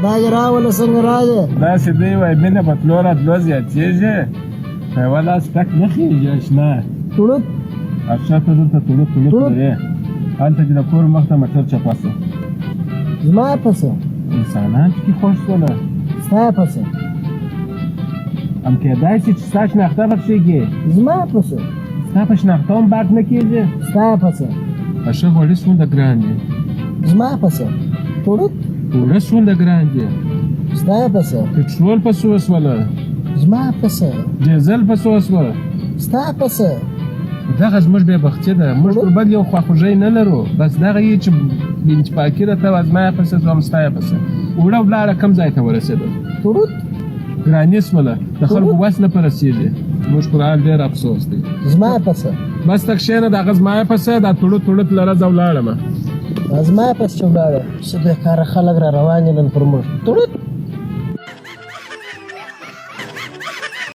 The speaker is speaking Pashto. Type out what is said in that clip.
دا دې راوله څنګه راغې؟ داسې دی وایي مینه په تلو راتلو زیاتېږي په یوه لاس ټک نه خېږي اشنا تړوت افشاته دلته تړوت لري هلته چې د کور مخ ته موټر چپه شو زما پسه انسانان پکې خوښ شوله ستا پسه هم کېدای شي چې ستا شناخته به کېږي زما پسه ستا په شناخته هم باک نه کېږي ستا پسه ښه غوړي څومره ګران دي زما پسه تړوت اوړه څومره ګران دي ستا پسه پټرول په څو شوله زما پسه ډیزل په څو شوه ستا پسه دغه زموږ بېبختي ده موږ پر بل یو خواخوږی نه لرو بس دغه یې چې بېانتفاقي راته وه زما یې پسې زه هم ستا یې پسې اوړه ولاړه کوم ځای ته ورسېده تړوت ګراني شوله د خلکو وس نه په رسېږي موږ پر حال ډېر افسوس دی زما پسه بس ته کښېنه د هغه زما یې پسې دا تړوت لره زه ولاړمه زما پسې چې ولاړه څه بېکاره خلک را روان دي نن پر موږ تړوت